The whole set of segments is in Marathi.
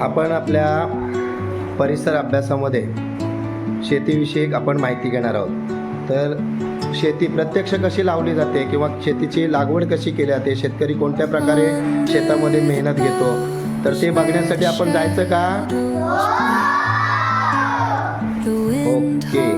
आपण आपल्या परिसर अभ्यासामध्ये शेतीविषयी आपण माहिती घेणार आहोत। तर शेती प्रत्यक्ष कशी लावली जाते किंवा शेतीची लागवड कशी केली जाते, शेतकरी कोणत्या प्रकारे शेतामध्ये मेहनत घेतो, तर ते बघण्यासाठी आपण जायचं का? ओके।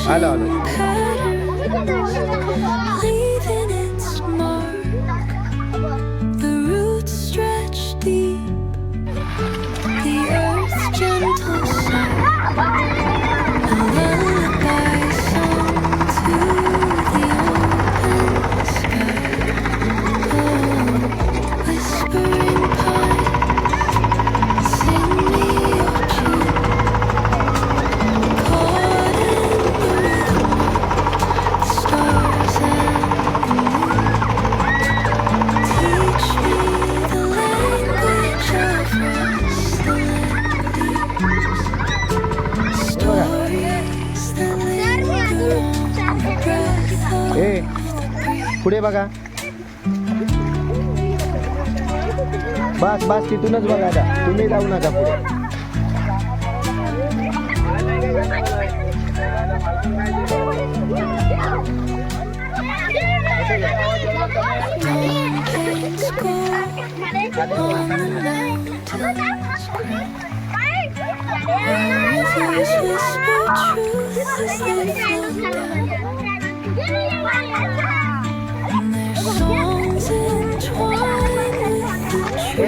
आलो आलो। पुढे बघा, बस बस तिथूनच बघा, आता तुम्ही जाऊ नका पुढे।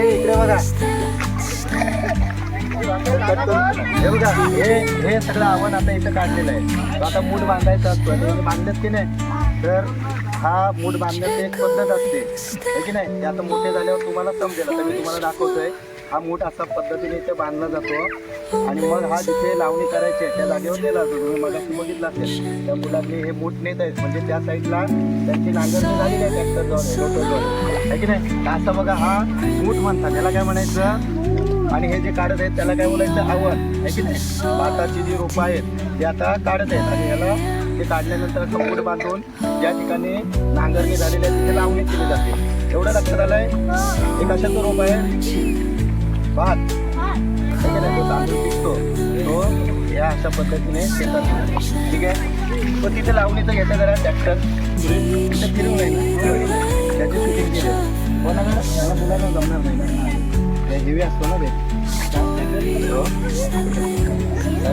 इकडे बघा, हे बघा, हे सगळं आवड आता इथं काढलेलं आहे। आता मूठ बांधायचा असतो, बांधत की नाही, तर हा मूठ बांधण्याची एक पद्धत असते की नाही, ते आता मोठे झाल्यावर तुम्हाला समजेल। आता मी तुम्हाला दाखवतोय, हा मूठ असा पद्धतीने इथे बांधला जातो आणि मग हा जिथे लावणी करायची आहे त्या जागेवर नेला जातो। तुम्ही मगाशी बघितलं असेल, त्या मुलांनी हे मूठ नेत आहेत, म्हणजे त्या साईडला त्यांची नांगरणी झालेली आहे ट्रॅक्टरद्वारे, आहे की नाही। असं बघा, हा मूठ म्हणतात, त्याला काय म्हणायचं, आणि हे जे काढत आहेत त्याला काय बोलायचं, आवड, आहे की नाही। भाताची जी रोपं आहेत ते आता काढत आहेत आणि याला ते काढल्यानंतर असं मूठ बांधून ज्या ठिकाणी नांगरणी झालेली आहे तिथे लावणी केली जाते। एवढं लक्षात आलंय। हे कशाचं रोप आहे? भात, आहे की नाही, तो तांदूळ पिकतो, तो या अशा पद्धतीने शेतात, ठीक आहे। पण तिथे लावणीचं घेतं जरा ट्रॅक्टर, तिथे फिरून आहे ना, त्याची शूटिंग केली, पण मला मुलांना जमणार नाही ना, हेवी असतो ना ते,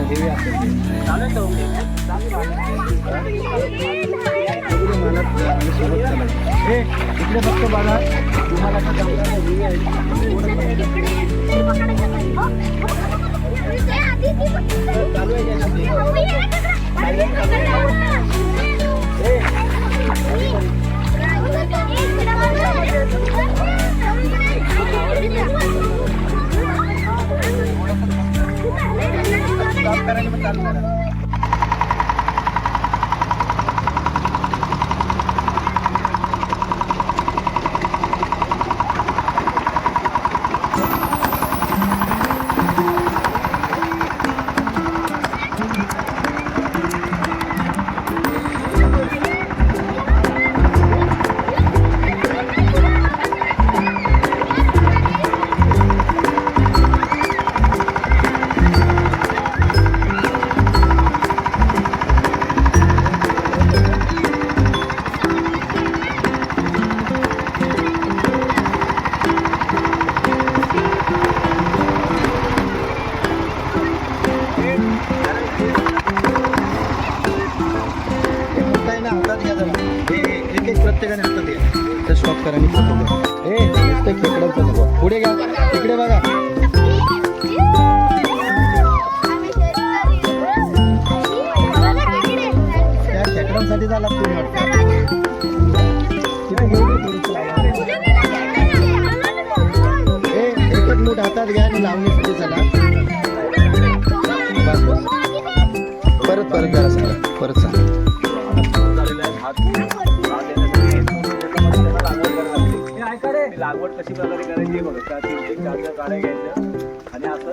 हेवी असतो चालेल। हे इकडे फक्त बघा, तुम्हाला हेवी आहे, चालू करायला पण चालू करा। प्रत्येकाने हातात घ्या, तर स्टॉप करा आणि फोटो घ्या। हे नुसतं खेकड्याचं नको, पुढे घ्या, तिकडे बघा। त्या खेकड्यांसाठी झाला तुम्ही एक मूठ हातात घ्या आणि लावणीसाठी चला। कशी प्रकारे करायची हे बघा. 4 काड्या घ्यायच्या आणि असं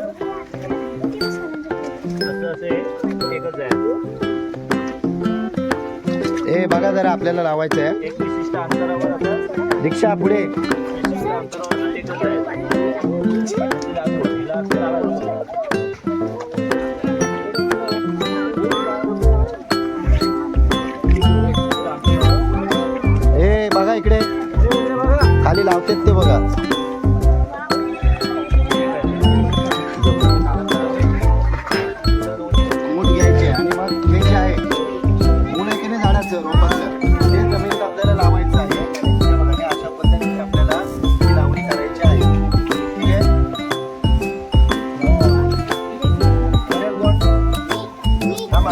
एकच आहे. ए बघा जरा आपल्याला लावायचं आहे एक विशिष्ट अंतरावर. आता रिक्षा पुढे विशिष्ट अंतरावर एकच आहे. ए बघा इकडे खाली लावतात ते बघा. मूठ घ्यायचे आणि मग हे जे आहे मूळ आहे की नाही झाडाचं रोपाचं ते जमिनीत आपल्याला लावायचं आहे. बघा अशा पद्धतीने आपल्याला ही लावणी करायची आहे. ठीक आहे. थांबा.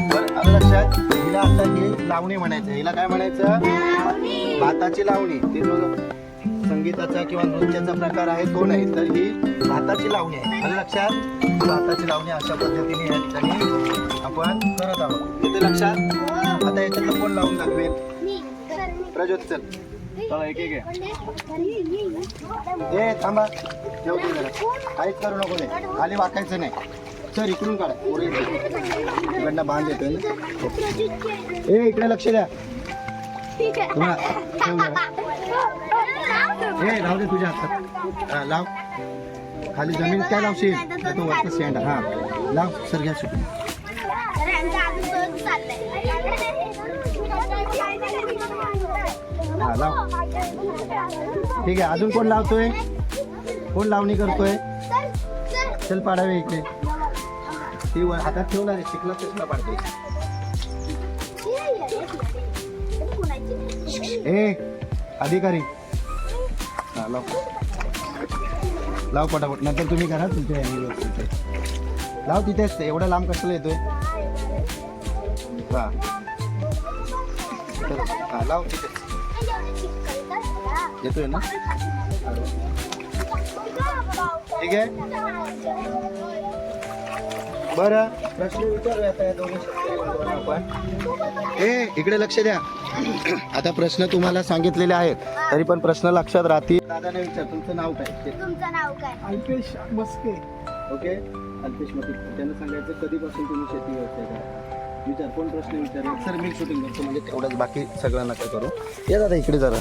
बरं आलं लक्षात. हिला आता ही लावणी म्हणायचं. हिला काय म्हणायचं? भाताची लावणी. ते जो संगीताचा किंवा नृत्याचा प्रकार आहे तो नाही तर ही भाताची लावणी आहे. आलं लक्षात. भाताची लावणी अशा पद्धतीने या ठिकाणी आपण करत आहोत. येते लक्षात. आता याच्यातलं कोण लावून दाखवेल? प्रज्योत चल. चला एक एक ए थांबा. जेवते जरा. काहीच करू नको नाही. खाली वाकायचं नाही. सर इकडून काढा. पुढे इकडनं बांध येतोय ना. ए इकडे लक्ष द्या. ए राहू दे तुझ्या हातात. लाव. खाली जमीन काय लावशील तो वरचा स्टँड. हा लाव. सर घ्या सुटून. हा लाव. ठीक आहे. अजून कोण लावतोय? कोण लावणी करतोय? चल पाडावे इकडे. ती हातात ठेवणार आहे. शिकला चष्मा पाडते. ए अधिकारी हा लाव. लाव पटापट. नंतर तुम्ही करा तुमच्या लाव तिथेच. एवढा लांब कशाला येतोय? हा हा लाव तिथे येतोय ना. ठीक आहे. बरं प्रश्न विचारूया आता या दोन्ही आपण. ए इकडे लक्ष द्या. आता प्रश्न तुम्हाला सांगितलेले आहेत तरी पण प्रश्न लक्षात राहतील. दादाने विचार तुमचं नाव काय? तुमचं नाव काय? अल्पेश मस्के. ओके अल्पेश मस्के. त्यांना सांगायचं कधीपासून तुम्ही शेती व्यवसाय करा. विचार. कोण प्रश्न विचारेल? सर मी शूटिंग करतो म्हणजे तेवढंच. बाकी सगळं नका करू. या दादा इकडे जरा.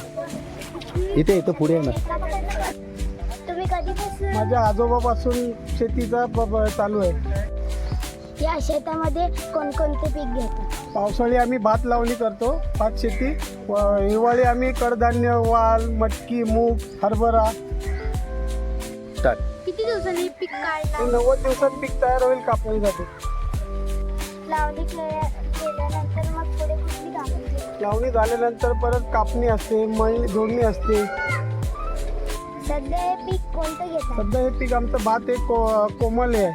इथे इथं पुढे आहे ना. तुम्ही कधीपासून? माझ्या आजोबापासून शेतीचा चालू आहे. या शेतामध्ये कोणकोणते पीक घेतात? पावसाळी आम्ही भात लावणी करतो. भात शेती. हिवाळी आम्ही कडधान्य, वाल, मटकी, मूग, हरभरा. स्टार्ट. किती दिवसांनी पीक काढणार? 90 दिवसात पीक तयार होईल कापणीसाठी. लावणी केल्यानंतर मग पुढे कुठली कामं? लावणी झाल्यानंतर परत कापणी असते, मळणी जोडणी असते. सध्या हे पीक कोणतं घेतात? सध्या हे पीक आमचं भात हे कोमल आहे.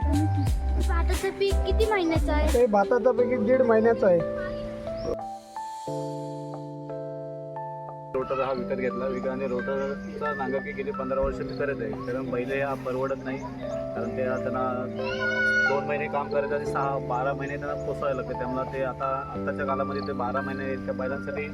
भाताचं पीक किती महिन्याचं आहे? ते भाताचा पैकी 1.5 महिन्याचं आहे. रोटर हा विकत घेतला. आणि रोटरचा नांगरकी गेली 15 वर्ष मी करत आहे. कारण पहिले हा परवडत नाही. कारण ते त्यांना 2 महिने काम करायचं आणि 12 महिने त्यांना पोसायला लागतं. त्यामुळे ते आताच्या काळामध्ये ते 12 महिने त्या बैलांसाठी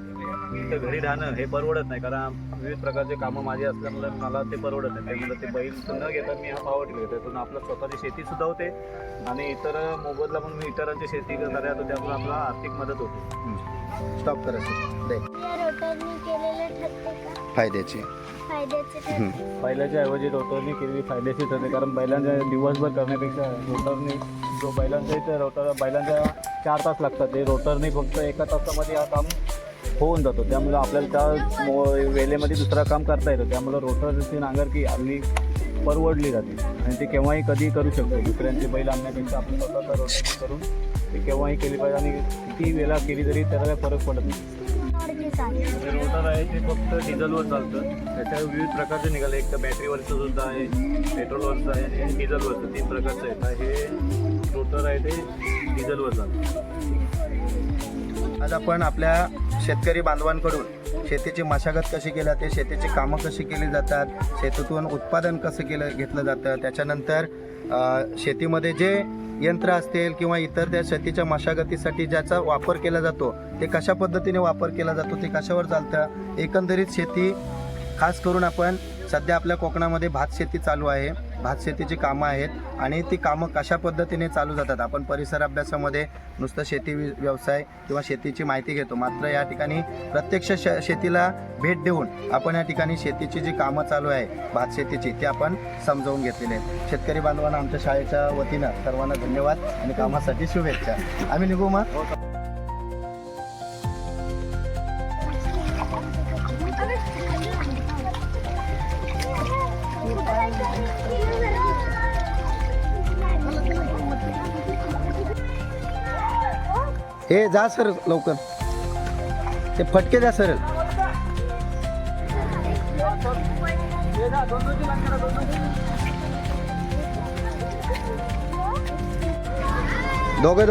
इथं घरी राहणं हे परवडत नाही. कारण विविध प्रकारचे कामं माझी असल्यामुळे मला ते परवडत नाही. त्यामुळे ते बैल न घेता मी हा पॉवर टिलर घेतो. त्यातून आपलं स्वतःची शेती सुद्धा होते आणि इतर मोबदला म्हणून मी इतरांची शेती करणारे होतो. त्यामुळे आपला आर्थिक मदत होते. स्टॉप करायचं. या रोटरनी केलेले ठरते का? फायद्याची. फायद्याचे ठरते? बैलाच्या ऐवजी रोटरनी केलेली फायदेशीर ठरते. कारण बैलांच्या दिवसभर करण्यापेक्षा रोटरनी जो बैलांच्या इथे बैलांच्या 4 तास लागतात. ते रोटरनी फक्त 1 तासामध्ये हा काम होऊन जातो. त्यामुळे आपल्याला त्या वेळेमध्ये दुसरं काम करता येतं. त्यामुळे रोटरची नांगरकी आपली परवडली जाते आणि ते केव्हाही कधी करू शकतो. दुसऱ्यांचे बैल आणण्यापेक्षा आपण स्वतःचा रोटर करून ते केव्हाही केली पाहिजे आणि किती वेळा केली तरी त्याला काही फरक पडत नाही. रोटर आहे ते फक्त डिझेलवर चालतं. त्याच्या विविध प्रकारचे निघाले. एक तर बॅटरीवरचं सुद्धा आहे, पेट्रोलवरचं आहे आणि डिझेलवरचं. 3 प्रकारचं आहे. तर हे रोटर आहे ते डिझेलवर चालतं. आज आपण आपल्या शेतकरी बांधवांकडून शेतीची मशागत कशी केली जाते, शेतीची कामं कशी केली जातात, शेतीतून उत्पादन कसं घेतलं जातं, त्याच्यानंतर शेतीमध्ये जे यंत्र असतील किंवा इतर त्या शेतीच्या मशागतीसाठी ज्याचा वापर केला जातो ते कशा पद्धतीने वापर केला जातो, ते कशावर चालतं, एकंदरीत शेती खास करून आपण सध्या आपल्या कोकणामध्ये भात शेती चालू आहे, भात शेतीची कामं आहेत आणि ती कामं कशा पद्धतीने चालू जातात आपण परिसर अभ्यासामध्ये नुसतं शेती व्यवसाय किंवा शेतीची माहिती घेतो, मात्र या ठिकाणी प्रत्यक्ष शेतीला भेट देऊन आपण या ठिकाणी शेतीची जी कामं चालू आहे भात शेतीची ती आपण समजावून घेतलेली आहे. शेतकरी बांधवांना आमच्या शाळेच्या वतीनं सर्वांना धन्यवाद आणि कामासाठी शुभेच्छा. आम्ही निघू मग. हे जा सर लवकर, ते फटके द्या सर. दोघे